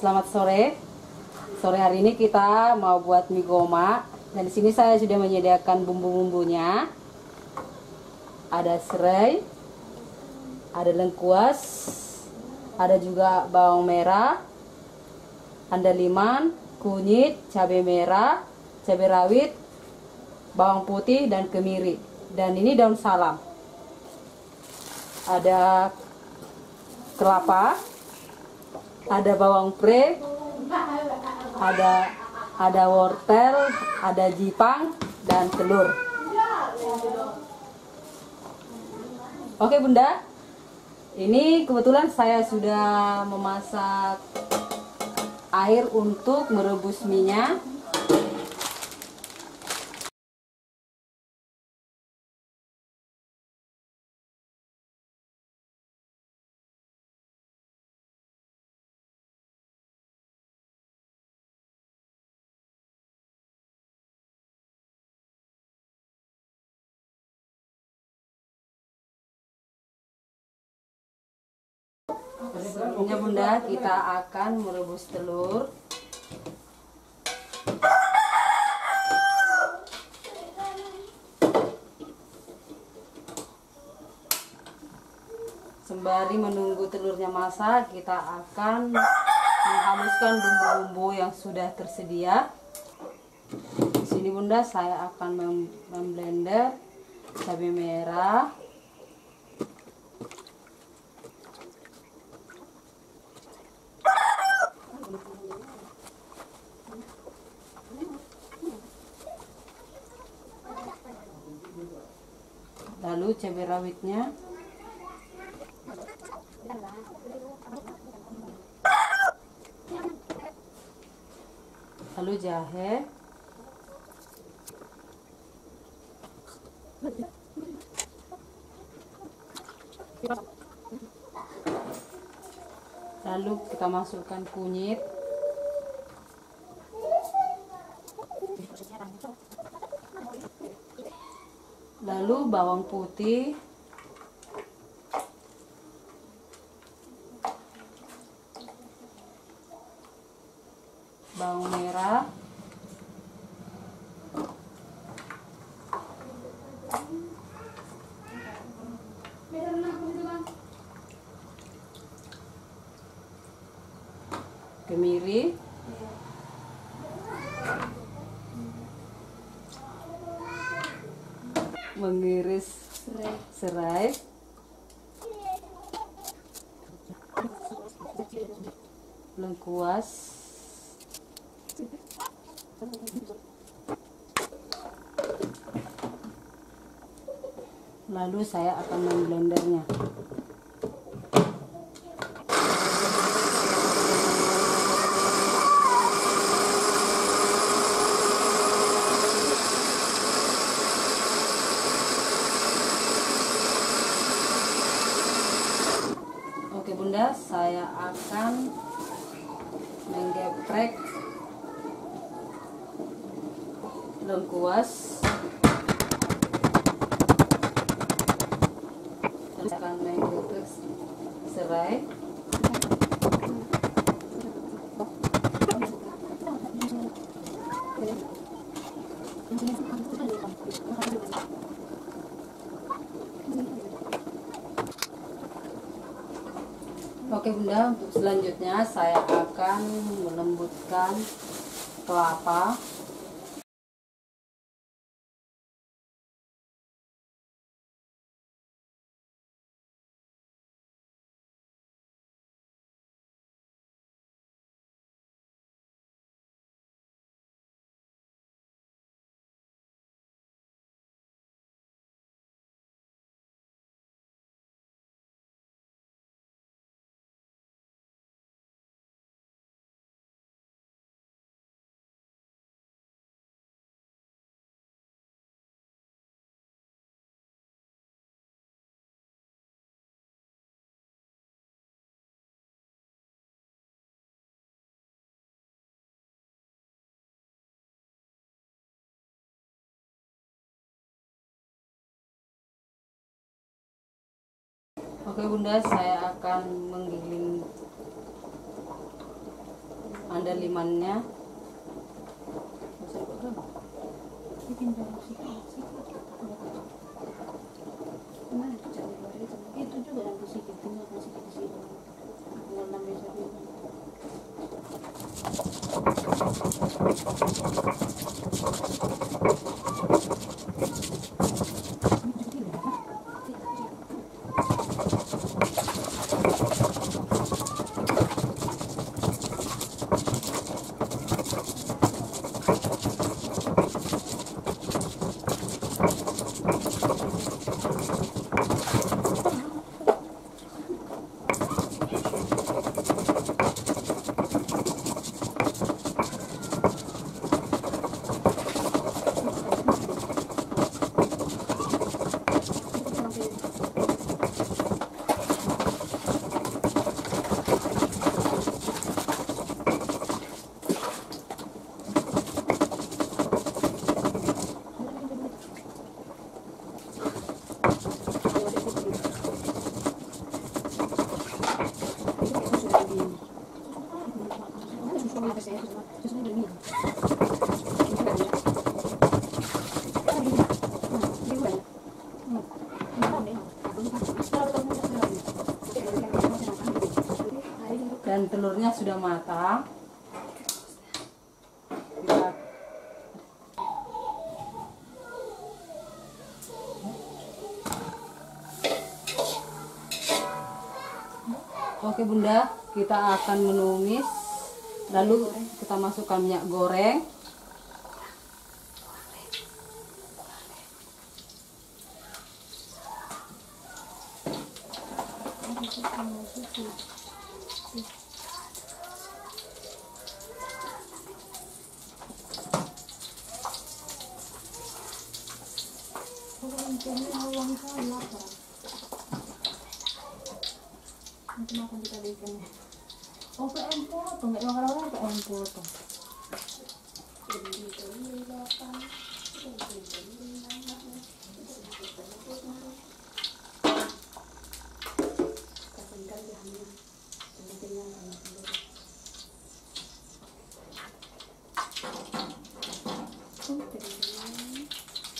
Selamat sore. Sore hari ini kita mau buat mie goma. Dan di sini saya sudah menyediakan bumbu-bumbunya. Ada serai, ada lengkuas, ada juga bawang merah, andaliman, kunyit, cabai merah, cabai rawit, bawang putih dan kemiri. Dan ini daun salam. Ada kelapa, ada bawang pre, ada wortel, ada jipang dan telur. Oke Bunda, ini kebetulan saya sudah memasak air untuk merebus minyak. Sebelumnya Bunda, kita akan merebus telur. Sembari menunggu telurnya masak, kita akan menghaluskan bumbu-bumbu yang sudah tersedia. Di sini Bunda, saya akan memblender cabai merah, lalu cabai rawitnya, lalu jahe, lalu kita masukkan kunyit, lalu bawang putih, bawang merah, kemiri, mengiris serai, lengkuas, lalu saya akan memblendernya. Oke Bunda, saya akan menggeprek lengkuas, terus akan menggeprek serai, Oke Bunda, untuk selanjutnya saya akan melembutkan kelapa. Oke Bunda, saya akan menggiling andalimannya. Itu juga yang sedikit, tinggal sedikit di sini. Tinggal nambah satu. Dan telurnya sudah matang. Kita Oke Bunda, kita akan menumis. Lalu kita masukkan minyak goreng. Makan kita bikin. Oh, PM potong, nggak orang orang PM potong.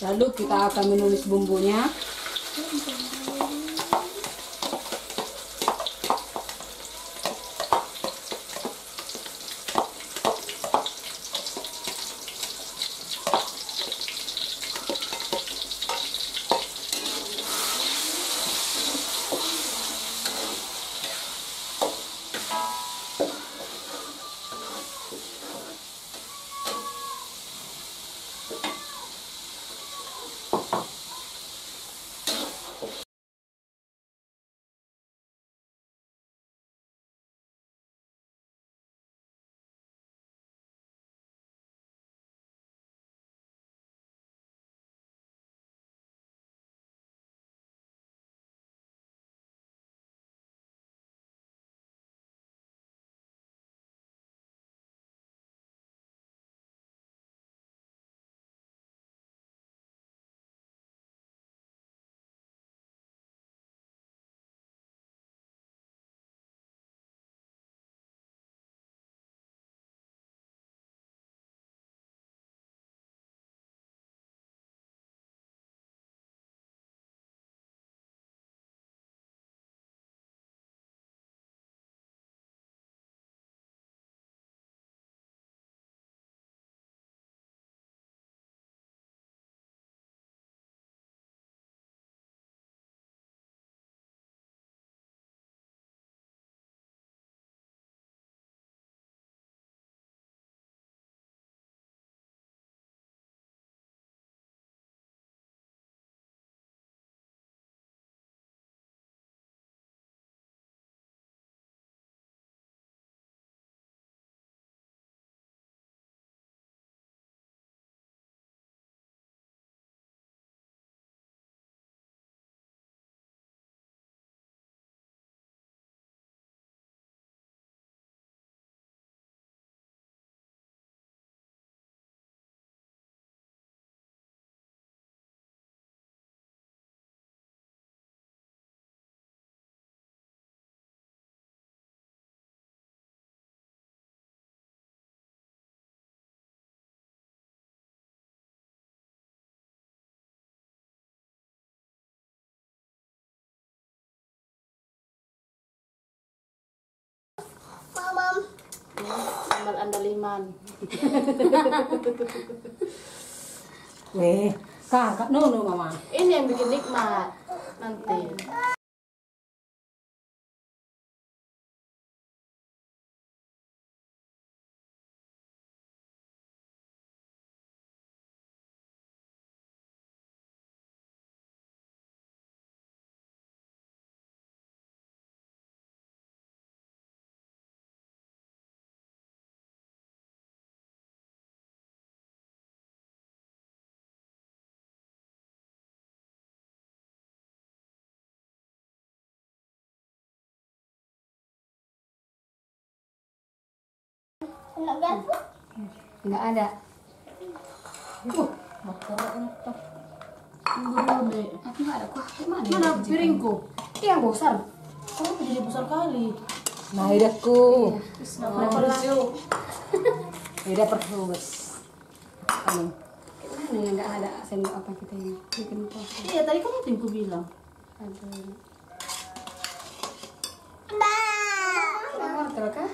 Lalu kita akan menumis bumbunya. Al Andaliman. Weh, kakak Nunu mama. Ini yang bikin nikmat nanti. Enggak ada. Aku enggak ada kok. Mana piringku? Iya, besar. Kamu jadi besar kali. Nah, hidupku. Perlu. Udah perhubus. Ini. Mana yang enggak ada sendok apa kita ini? Bikin puasa. Iya, tadi kamu timku bilang. Aduh. Mbak. Wortel kah?